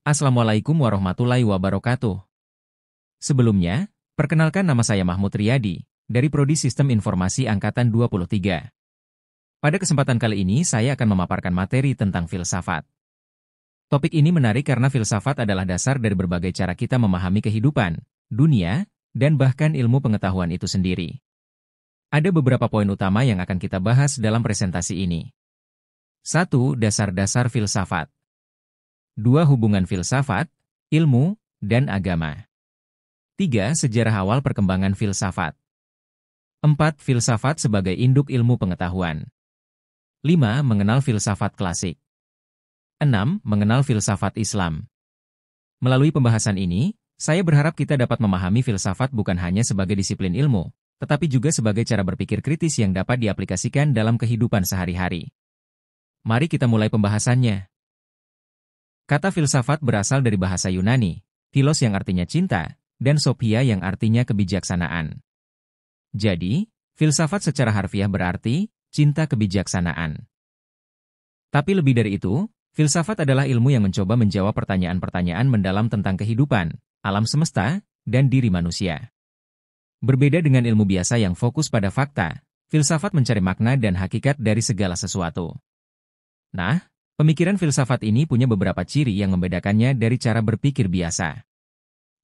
Assalamualaikum warahmatullahi wabarakatuh. Sebelumnya, perkenalkan nama saya Mahmud Riyadi, dari Prodi Sistem Informasi Angkatan 23. Pada kesempatan kali ini saya akan memaparkan materi tentang filsafat. Topik ini menarik karena filsafat adalah dasar dari berbagai cara kita memahami kehidupan, dunia, dan bahkan ilmu pengetahuan itu sendiri. Ada beberapa poin utama yang akan kita bahas dalam presentasi ini. 1. Dasar-dasar filsafat. 2. Hubungan filsafat, ilmu, dan agama. 3. Sejarah awal perkembangan filsafat. 4. Filsafat sebagai induk ilmu pengetahuan. 5. Mengenal filsafat klasik. 6. Mengenal filsafat Islam. Melalui pembahasan ini, saya berharap kita dapat memahami filsafat bukan hanya sebagai disiplin ilmu, tetapi juga sebagai cara berpikir kritis yang dapat diaplikasikan dalam kehidupan sehari-hari. Mari kita mulai pembahasannya. Kata filsafat berasal dari bahasa Yunani, philos yang artinya cinta, dan sophia yang artinya kebijaksanaan. Jadi, filsafat secara harfiah berarti cinta kebijaksanaan. Tapi lebih dari itu, filsafat adalah ilmu yang mencoba menjawab pertanyaan-pertanyaan mendalam tentang kehidupan, alam semesta, dan diri manusia. Berbeda dengan ilmu biasa yang fokus pada fakta, filsafat mencari makna dan hakikat dari segala sesuatu. Nah, pemikiran filsafat ini punya beberapa ciri yang membedakannya dari cara berpikir biasa.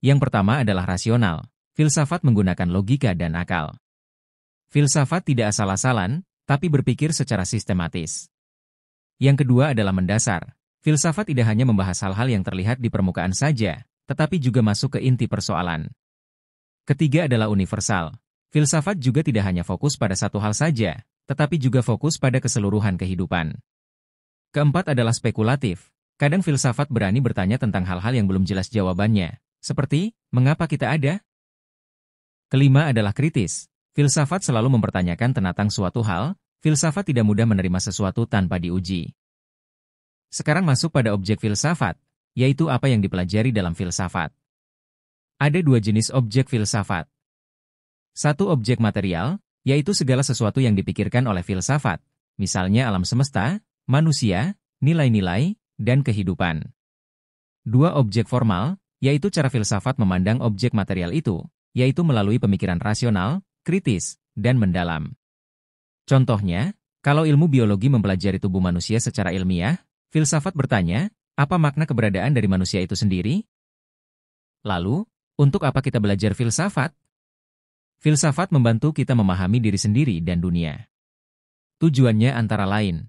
Yang pertama adalah rasional. Filsafat menggunakan logika dan akal. Filsafat tidak asal-asalan, tapi berpikir secara sistematis. Yang kedua adalah mendasar. Filsafat tidak hanya membahas hal-hal yang terlihat di permukaan saja, tetapi juga masuk ke inti persoalan. Ketiga adalah universal. Filsafat juga tidak hanya fokus pada satu hal saja, tetapi juga fokus pada keseluruhan kehidupan. Keempat adalah spekulatif. Kadang filsafat berani bertanya tentang hal-hal yang belum jelas jawabannya, seperti, mengapa kita ada? Kelima adalah kritis. Filsafat selalu mempertanyakan tentang suatu hal, filsafat tidak mudah menerima sesuatu tanpa diuji. Sekarang masuk pada objek filsafat, yaitu apa yang dipelajari dalam filsafat. Ada dua jenis objek filsafat. Satu objek material, yaitu segala sesuatu yang dipikirkan oleh filsafat, misalnya alam semesta, manusia, nilai-nilai, dan kehidupan. Dua objek formal, yaitu cara filsafat memandang objek material itu, yaitu melalui pemikiran rasional, kritis, dan mendalam. Contohnya, kalau ilmu biologi mempelajari tubuh manusia secara ilmiah, filsafat bertanya, apa makna keberadaan dari manusia itu sendiri? Lalu, untuk apa kita belajar filsafat? Filsafat membantu kita memahami diri sendiri dan dunia. Tujuannya antara lain,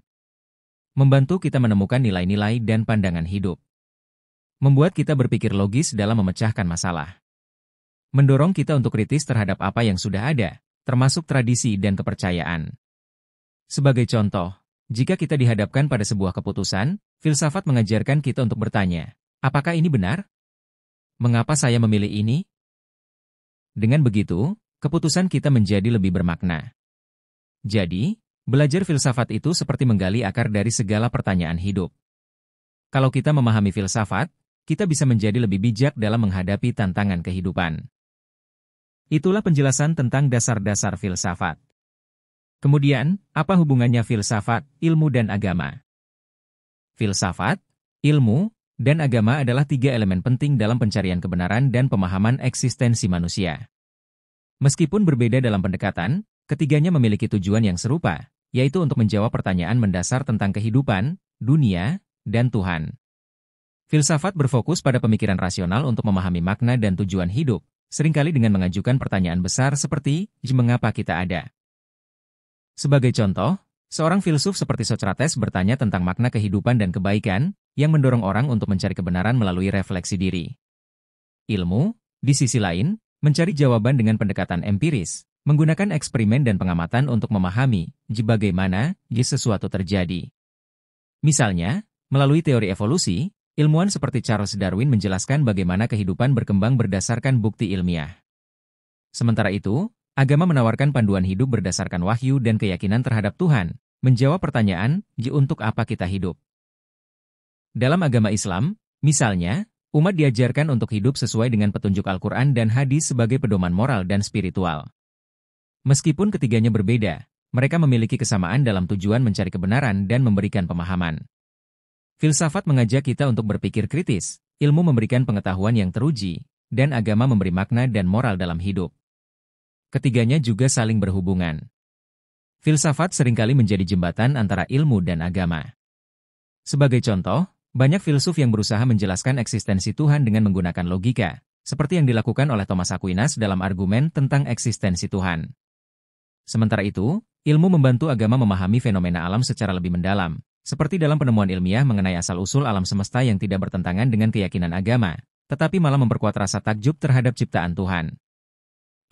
membantu kita menemukan nilai-nilai dan pandangan hidup. Membuat kita berpikir logis dalam memecahkan masalah. Mendorong kita untuk kritis terhadap apa yang sudah ada, termasuk tradisi dan kepercayaan. Sebagai contoh, jika kita dihadapkan pada sebuah keputusan, filsafat mengajarkan kita untuk bertanya, apakah ini benar? Mengapa saya memilih ini? Dengan begitu, keputusan kita menjadi lebih bermakna. Jadi, belajar filsafat itu seperti menggali akar dari segala pertanyaan hidup. Kalau kita memahami filsafat, kita bisa menjadi lebih bijak dalam menghadapi tantangan kehidupan. Itulah penjelasan tentang dasar-dasar filsafat. Kemudian, apa hubungannya filsafat, ilmu dan agama? Filsafat, ilmu, dan agama adalah tiga elemen penting dalam pencarian kebenaran dan pemahaman eksistensi manusia. Meskipun berbeda dalam pendekatan, ketiganya memiliki tujuan yang serupa, yaitu untuk menjawab pertanyaan mendasar tentang kehidupan, dunia, dan Tuhan. Filsafat berfokus pada pemikiran rasional untuk memahami makna dan tujuan hidup, seringkali dengan mengajukan pertanyaan besar seperti, mengapa kita ada? Sebagai contoh, seorang filsuf seperti Socrates bertanya tentang makna kehidupan dan kebaikan, yang mendorong orang untuk mencari kebenaran melalui refleksi diri. Ilmu, di sisi lain, mencari jawaban dengan pendekatan empiris, menggunakan eksperimen dan pengamatan untuk memahami bagaimana sesuatu terjadi. Misalnya, melalui teori evolusi, ilmuwan seperti Charles Darwin menjelaskan bagaimana kehidupan berkembang berdasarkan bukti ilmiah. Sementara itu, agama menawarkan panduan hidup berdasarkan wahyu dan keyakinan terhadap Tuhan, menjawab pertanyaan, untuk apa kita hidup? Dalam agama Islam, misalnya, umat diajarkan untuk hidup sesuai dengan petunjuk Al-Quran dan hadis sebagai pedoman moral dan spiritual. Meskipun ketiganya berbeda, mereka memiliki kesamaan dalam tujuan mencari kebenaran dan memberikan pemahaman. Filsafat mengajak kita untuk berpikir kritis. ilmu memberikan pengetahuan yang teruji, dan agama memberi makna dan moral dalam hidup. Ketiganya juga saling berhubungan. Filsafat seringkali menjadi jembatan antara ilmu dan agama. Sebagai contoh, banyak filsuf yang berusaha menjelaskan eksistensi Tuhan dengan menggunakan logika, seperti yang dilakukan oleh Thomas Aquinas dalam argumen tentang eksistensi Tuhan. Sementara itu, ilmu membantu agama memahami fenomena alam secara lebih mendalam, seperti dalam penemuan ilmiah mengenai asal-usul alam semesta yang tidak bertentangan dengan keyakinan agama, tetapi malah memperkuat rasa takjub terhadap ciptaan Tuhan.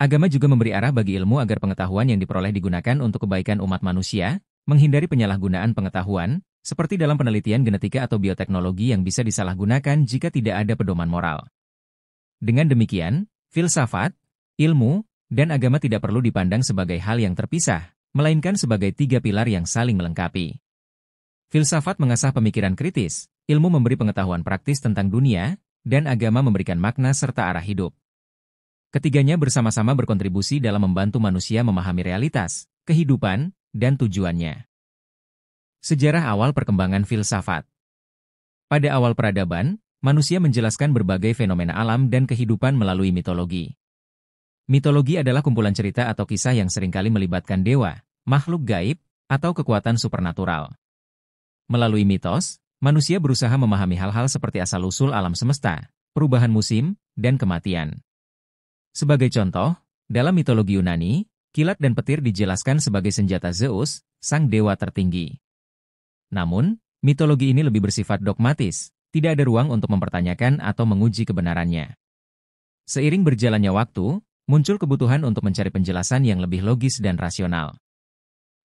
Agama juga memberi arah bagi ilmu agar pengetahuan yang diperoleh digunakan untuk kebaikan umat manusia, menghindari penyalahgunaan pengetahuan, seperti dalam penelitian genetika atau bioteknologi yang bisa disalahgunakan jika tidak ada pedoman moral. Dengan demikian, filsafat, ilmu, dan agama tidak perlu dipandang sebagai hal yang terpisah, melainkan sebagai tiga pilar yang saling melengkapi. Filsafat mengasah pemikiran kritis, ilmu memberi pengetahuan praktis tentang dunia, dan agama memberikan makna serta arah hidup. Ketiganya bersama-sama berkontribusi dalam membantu manusia memahami realitas, kehidupan, dan tujuannya. Sejarah awal perkembangan filsafat. Pada awal peradaban, manusia menjelaskan berbagai fenomena alam dan kehidupan melalui mitologi. Mitologi adalah kumpulan cerita atau kisah yang seringkali melibatkan dewa, makhluk gaib, atau kekuatan supernatural. Melalui mitos, manusia berusaha memahami hal-hal seperti asal-usul alam semesta, perubahan musim, dan kematian. Sebagai contoh, dalam mitologi Yunani, kilat dan petir dijelaskan sebagai senjata Zeus, sang dewa tertinggi. Namun, mitologi ini lebih bersifat dogmatis, tidak ada ruang untuk mempertanyakan atau menguji kebenarannya. Seiring berjalannya waktu, muncul kebutuhan untuk mencari penjelasan yang lebih logis dan rasional.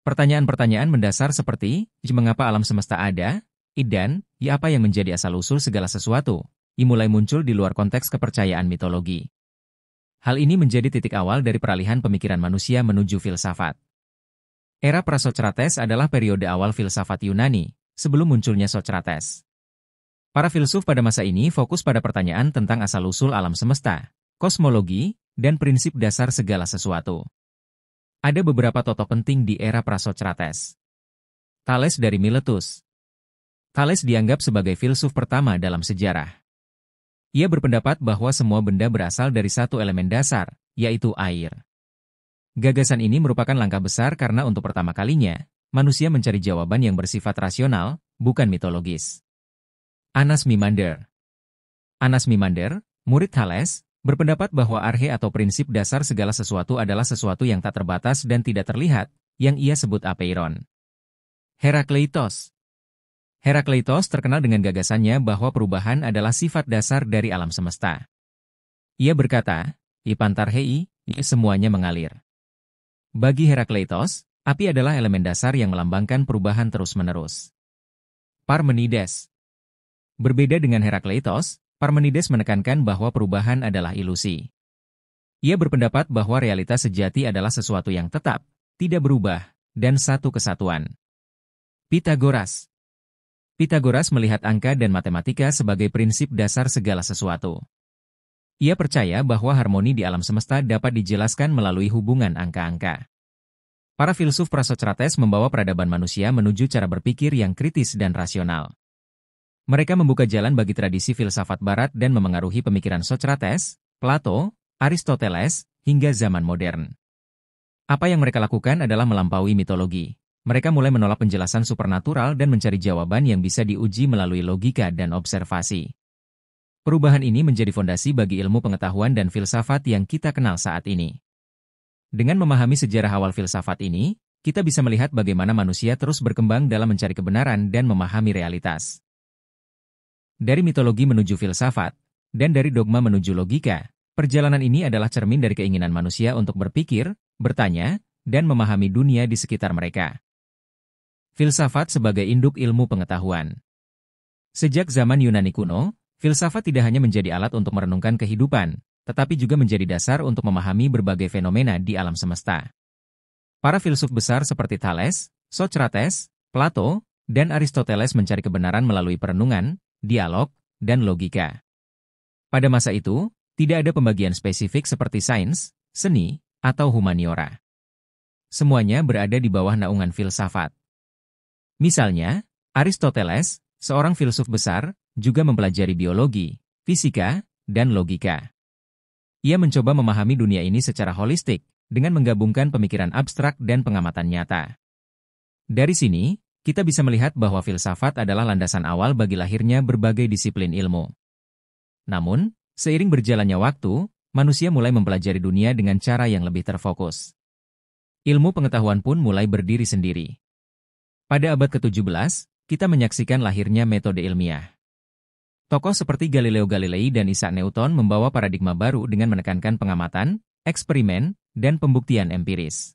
Pertanyaan-pertanyaan mendasar seperti, mengapa alam semesta ada, dan apa yang menjadi asal-usul segala sesuatu, mulai muncul di luar konteks kepercayaan mitologi. Hal ini menjadi titik awal dari peralihan pemikiran manusia menuju filsafat. Era Prasokrates adalah periode awal filsafat Yunani, sebelum munculnya Socrates. Para filsuf pada masa ini fokus pada pertanyaan tentang asal-usul alam semesta, kosmologi, dan prinsip dasar segala sesuatu. Ada beberapa tokoh penting di era Prasokrates. Thales dari Miletus. Thales dianggap sebagai filsuf pertama dalam sejarah. Ia berpendapat bahwa semua benda berasal dari satu elemen dasar, yaitu air. Gagasan ini merupakan langkah besar karena untuk pertama kalinya, manusia mencari jawaban yang bersifat rasional, bukan mitologis. Anaximander. Anaximander, murid Thales, berpendapat bahwa arhe atau prinsip dasar segala sesuatu adalah sesuatu yang tak terbatas dan tidak terlihat, yang ia sebut apeiron. Herakleitos. Herakleitos terkenal dengan gagasannya bahwa perubahan adalah sifat dasar dari alam semesta. Ia berkata, "Ipantarhei, semuanya mengalir." Bagi Herakleitos, api adalah elemen dasar yang melambangkan perubahan terus-menerus. Parmenides. Berbeda dengan Herakleitos, Parmenides menekankan bahwa perubahan adalah ilusi. Ia berpendapat bahwa realitas sejati adalah sesuatu yang tetap, tidak berubah, dan satu kesatuan. Pitagoras. Pitagoras melihat angka dan matematika sebagai prinsip dasar segala sesuatu. Ia percaya bahwa harmoni di alam semesta dapat dijelaskan melalui hubungan angka-angka. Para filsuf Prasokrates membawa peradaban manusia menuju cara berpikir yang kritis dan rasional. Mereka membuka jalan bagi tradisi filsafat barat dan memengaruhi pemikiran Socrates, Plato, Aristoteles, hingga zaman modern. Apa yang mereka lakukan adalah melampaui mitologi. Mereka mulai menolak penjelasan supernatural dan mencari jawaban yang bisa diuji melalui logika dan observasi. Perubahan ini menjadi fondasi bagi ilmu pengetahuan dan filsafat yang kita kenal saat ini. Dengan memahami sejarah awal filsafat ini, kita bisa melihat bagaimana manusia terus berkembang dalam mencari kebenaran dan memahami realitas. Dari mitologi menuju filsafat, dan dari dogma menuju logika, perjalanan ini adalah cermin dari keinginan manusia untuk berpikir, bertanya, dan memahami dunia di sekitar mereka. Filsafat sebagai induk ilmu pengetahuan. Sejak zaman Yunani kuno, filsafat tidak hanya menjadi alat untuk merenungkan kehidupan, tetapi juga menjadi dasar untuk memahami berbagai fenomena di alam semesta. Para filsuf besar seperti Thales, Socrates, Plato, dan Aristoteles mencari kebenaran melalui perenungan, dialog, dan logika. Pada masa itu, tidak ada pembagian spesifik seperti sains, seni, atau humaniora. Semuanya berada di bawah naungan filsafat. Misalnya, Aristoteles, seorang filsuf besar, juga mempelajari biologi, fisika, dan logika. Ia mencoba memahami dunia ini secara holistik, dengan menggabungkan pemikiran abstrak dan pengamatan nyata. Dari sini, kita bisa melihat bahwa filsafat adalah landasan awal bagi lahirnya berbagai disiplin ilmu. Namun, seiring berjalannya waktu, manusia mulai mempelajari dunia dengan cara yang lebih terfokus. Ilmu pengetahuan pun mulai berdiri sendiri. Pada abad ke-17, kita menyaksikan lahirnya metode ilmiah. Tokoh seperti Galileo Galilei dan Isaac Newton membawa paradigma baru dengan menekankan pengamatan, eksperimen, dan pembuktian empiris.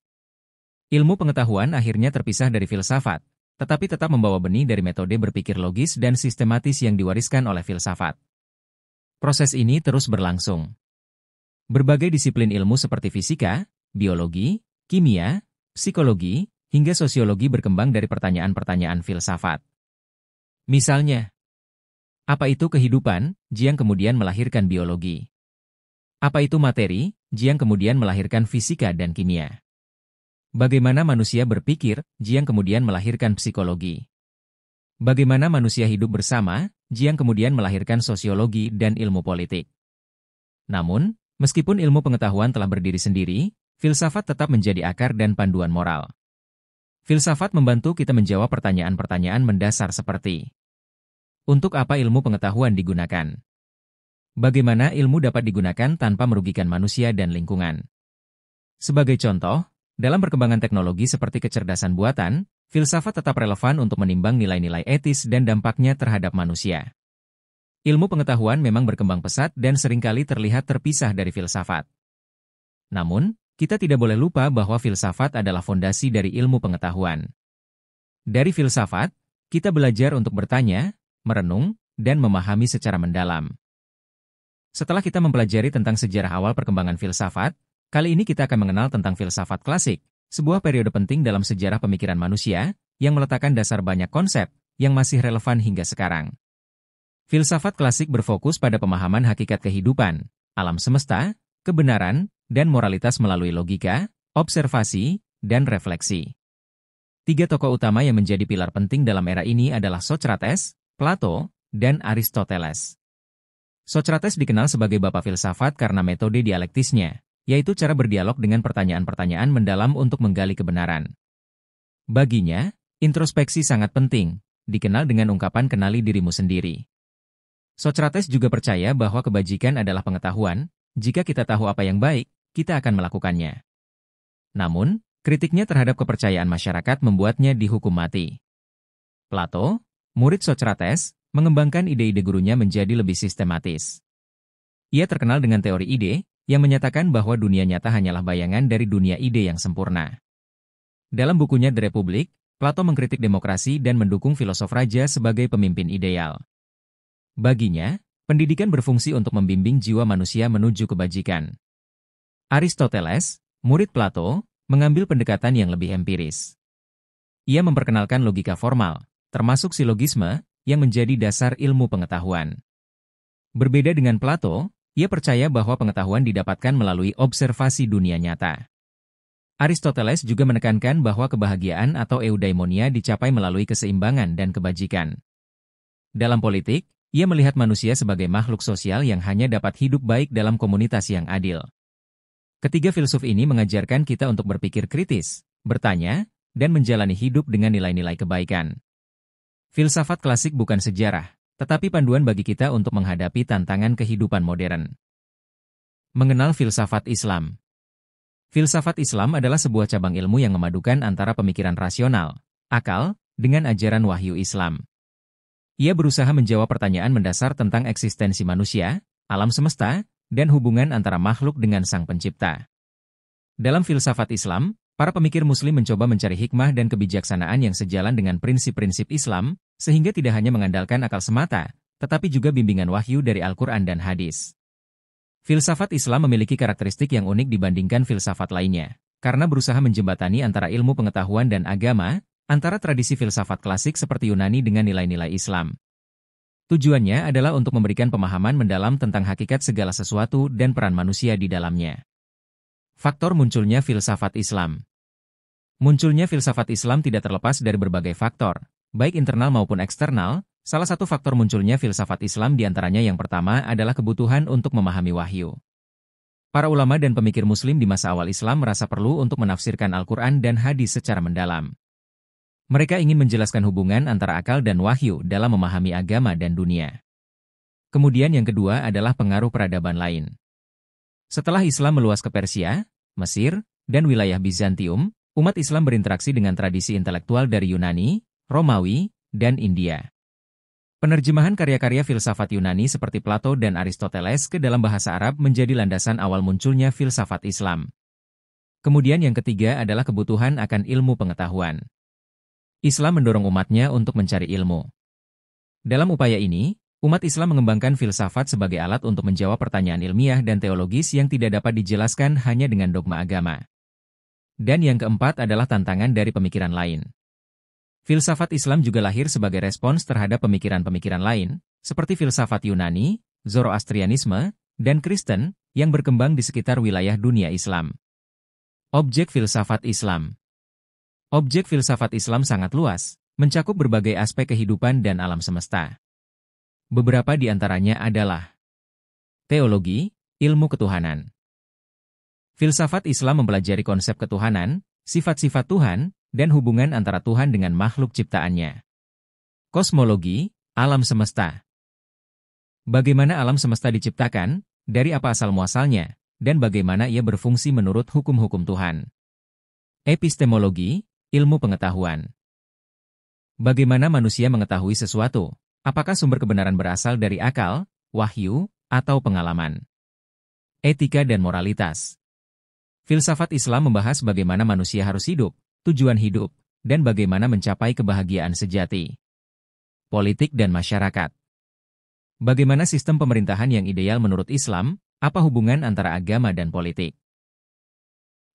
Ilmu pengetahuan akhirnya terpisah dari filsafat, tetapi tetap membawa benih dari metode berpikir logis dan sistematis yang diwariskan oleh filsafat. Proses ini terus berlangsung. Berbagai disiplin ilmu seperti fisika, biologi, kimia, psikologi, hingga sosiologi berkembang dari pertanyaan-pertanyaan filsafat. Misalnya, apa itu kehidupan, yang kemudian melahirkan biologi? Apa itu materi, yang kemudian melahirkan fisika dan kimia? Bagaimana manusia berpikir, yang kemudian melahirkan psikologi? Bagaimana manusia hidup bersama, yang kemudian melahirkan sosiologi dan ilmu politik? Namun, meskipun ilmu pengetahuan telah berdiri sendiri, filsafat tetap menjadi akar dan panduan moral. Filsafat membantu kita menjawab pertanyaan-pertanyaan mendasar seperti: untuk apa ilmu pengetahuan digunakan? Bagaimana ilmu dapat digunakan tanpa merugikan manusia dan lingkungan? Sebagai contoh, dalam perkembangan teknologi seperti kecerdasan buatan, filsafat tetap relevan untuk menimbang nilai-nilai etis dan dampaknya terhadap manusia. Ilmu pengetahuan memang berkembang pesat dan seringkali terlihat terpisah dari filsafat. Namun, kita tidak boleh lupa bahwa filsafat adalah fondasi dari ilmu pengetahuan. Dari filsafat, kita belajar untuk bertanya, merenung, dan memahami secara mendalam. Setelah kita mempelajari tentang sejarah awal perkembangan filsafat, kali ini kita akan mengenal tentang filsafat klasik, sebuah periode penting dalam sejarah pemikiran manusia, yang meletakkan dasar banyak konsep, yang masih relevan hingga sekarang. Filsafat klasik berfokus pada pemahaman hakikat kehidupan, alam semesta, kebenaran, dan moralitas melalui logika, observasi, dan refleksi. Tiga tokoh utama yang menjadi pilar penting dalam era ini adalah Socrates, Plato, dan Aristoteles. Socrates dikenal sebagai bapak filsafat karena metode dialektisnya, yaitu cara berdialog dengan pertanyaan-pertanyaan mendalam untuk menggali kebenaran. Baginya, introspeksi sangat penting, dikenal dengan ungkapan kenali dirimu sendiri. Socrates juga percaya bahwa kebajikan adalah pengetahuan, jika kita tahu apa yang baik, kita akan melakukannya. Namun, kritiknya terhadap kepercayaan masyarakat membuatnya dihukum mati. Plato, murid Socrates, mengembangkan ide-ide gurunya menjadi lebih sistematis. Ia terkenal dengan teori ide, yang menyatakan bahwa dunia nyata hanyalah bayangan dari dunia ide yang sempurna. Dalam bukunya The Republic, Plato mengkritik demokrasi dan mendukung filosof raja sebagai pemimpin ideal. Baginya, pendidikan berfungsi untuk membimbing jiwa manusia menuju kebajikan. Aristoteles, murid Plato, mengambil pendekatan yang lebih empiris. Ia memperkenalkan logika formal, termasuk silogisme, yang menjadi dasar ilmu pengetahuan. Berbeda dengan Plato, ia percaya bahwa pengetahuan didapatkan melalui observasi dunia nyata. Aristoteles juga menekankan bahwa kebahagiaan atau eudaimonia dicapai melalui keseimbangan dan kebajikan. Dalam politik, ia melihat manusia sebagai makhluk sosial yang hanya dapat hidup baik dalam komunitas yang adil. Ketiga filsuf ini mengajarkan kita untuk berpikir kritis, bertanya, dan menjalani hidup dengan nilai-nilai kebaikan. Filsafat klasik bukan sejarah, tetapi panduan bagi kita untuk menghadapi tantangan kehidupan modern. Mengenal filsafat Islam. Filsafat Islam adalah sebuah cabang ilmu yang memadukan antara pemikiran rasional, akal, dengan ajaran wahyu Islam. Ia berusaha menjawab pertanyaan mendasar tentang eksistensi manusia, alam semesta, dan hubungan antara makhluk dengan Sang Pencipta. Dalam filsafat Islam, para pemikir Muslim mencoba mencari hikmah dan kebijaksanaan yang sejalan dengan prinsip-prinsip Islam, sehingga tidak hanya mengandalkan akal semata, tetapi juga bimbingan wahyu dari Al-Quran dan hadis. Filsafat Islam memiliki karakteristik yang unik dibandingkan filsafat lainnya, karena berusaha menjembatani antara ilmu pengetahuan dan agama, antara tradisi filsafat klasik seperti Yunani dengan nilai-nilai Islam. Tujuannya adalah untuk memberikan pemahaman mendalam tentang hakikat segala sesuatu dan peran manusia di dalamnya. Faktor munculnya filsafat Islam. Munculnya filsafat Islam tidak terlepas dari berbagai faktor, baik internal maupun eksternal, Salah satu faktor munculnya filsafat Islam diantaranya yang pertama adalah kebutuhan untuk memahami wahyu. Para ulama dan pemikir muslim di masa awal Islam merasa perlu untuk menafsirkan Al-Quran dan hadis secara mendalam. Mereka ingin menjelaskan hubungan antara akal dan wahyu dalam memahami agama dan dunia. Kemudian yang kedua adalah pengaruh peradaban lain. Setelah Islam meluas ke Persia, Mesir, dan wilayah Bizantium, umat Islam berinteraksi dengan tradisi intelektual dari Yunani, Romawi, dan India. Penerjemahan karya-karya filsafat Yunani seperti Plato dan Aristoteles ke dalam bahasa Arab menjadi landasan awal munculnya filsafat Islam. Kemudian yang ketiga adalah kebutuhan akan ilmu pengetahuan. Islam mendorong umatnya untuk mencari ilmu. Dalam upaya ini, umat Islam mengembangkan filsafat sebagai alat untuk menjawab pertanyaan ilmiah dan teologis yang tidak dapat dijelaskan hanya dengan dogma agama. Dan yang keempat adalah tantangan dari pemikiran lain. Filsafat Islam juga lahir sebagai respons terhadap pemikiran-pemikiran lain, seperti filsafat Yunani, Zoroastrianisme, dan Kristen, yang berkembang di sekitar wilayah dunia Islam. Objek filsafat Islam. Objek filsafat Islam sangat luas, mencakup berbagai aspek kehidupan dan alam semesta. Beberapa di antaranya adalah teologi, ilmu ketuhanan. Filsafat Islam mempelajari konsep ketuhanan, sifat-sifat Tuhan, dan hubungan antara Tuhan dengan makhluk ciptaannya. Kosmologi, alam semesta. Bagaimana alam semesta diciptakan, dari apa asal-muasalnya, dan bagaimana ia berfungsi menurut hukum-hukum Tuhan. Epistemologi, ilmu pengetahuan. Bagaimana manusia mengetahui sesuatu, apakah sumber kebenaran berasal dari akal, wahyu, atau pengalaman. Etika dan moralitas. Filsafat Islam membahas bagaimana manusia harus hidup, tujuan hidup, dan bagaimana mencapai kebahagiaan sejati. Politik dan masyarakat. Bagaimana sistem pemerintahan yang ideal menurut Islam, apa hubungan antara agama dan politik.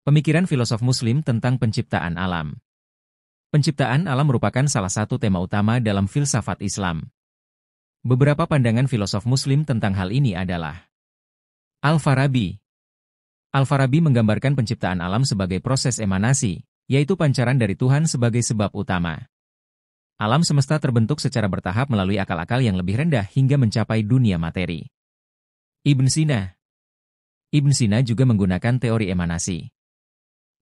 Pemikiran filosof Muslim tentang penciptaan alam. Penciptaan alam merupakan salah satu tema utama dalam filsafat Islam. Beberapa pandangan filosof Muslim tentang hal ini adalah Al-Farabi. Al-Farabi menggambarkan penciptaan alam sebagai proses emanasi, yaitu pancaran dari Tuhan sebagai sebab utama. Alam semesta terbentuk secara bertahap melalui akal-akal yang lebih rendah hingga mencapai dunia materi. Ibn Sina. Ibn Sina juga menggunakan teori emanasi.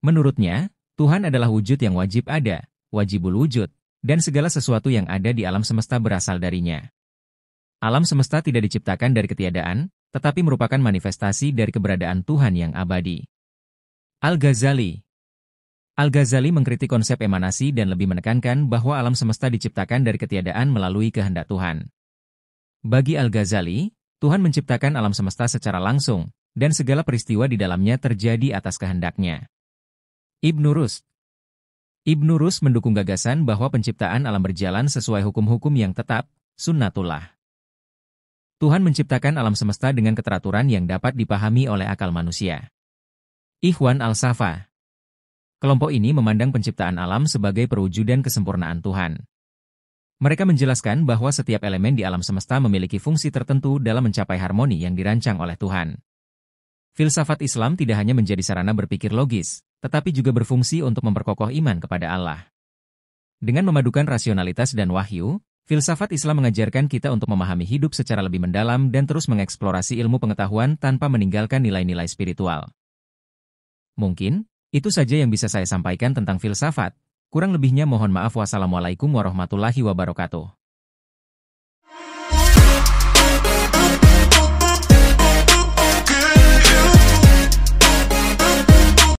Menurutnya, Tuhan adalah wujud yang wajib ada, wajibul wujud, dan segala sesuatu yang ada di alam semesta berasal darinya. Alam semesta tidak diciptakan dari ketiadaan, tetapi merupakan manifestasi dari keberadaan Tuhan yang abadi. Al-Ghazali. Al-Ghazali mengkritik konsep emanasi dan lebih menekankan bahwa alam semesta diciptakan dari ketiadaan melalui kehendak Tuhan. Bagi Al-Ghazali, Tuhan menciptakan alam semesta secara langsung, dan segala peristiwa di dalamnya terjadi atas kehendaknya. Ibnu Rushd. Ibnu Rushd mendukung gagasan bahwa penciptaan alam berjalan sesuai hukum-hukum yang tetap, sunnatullah. Tuhan menciptakan alam semesta dengan keteraturan yang dapat dipahami oleh akal manusia. Ikhwan al-Safa. Kelompok ini memandang penciptaan alam sebagai perwujudan kesempurnaan Tuhan. Mereka menjelaskan bahwa setiap elemen di alam semesta memiliki fungsi tertentu dalam mencapai harmoni yang dirancang oleh Tuhan. Filsafat Islam tidak hanya menjadi sarana berpikir logis, tetapi juga berfungsi untuk memperkokoh iman kepada Allah. Dengan memadukan rasionalitas dan wahyu, filsafat Islam mengajarkan kita untuk memahami hidup secara lebih mendalam dan terus mengeksplorasi ilmu pengetahuan tanpa meninggalkan nilai-nilai spiritual. Mungkin itu saja yang bisa saya sampaikan tentang filsafat. Kurang lebihnya mohon maaf. Wassalamualaikum warahmatullahi wabarakatuh.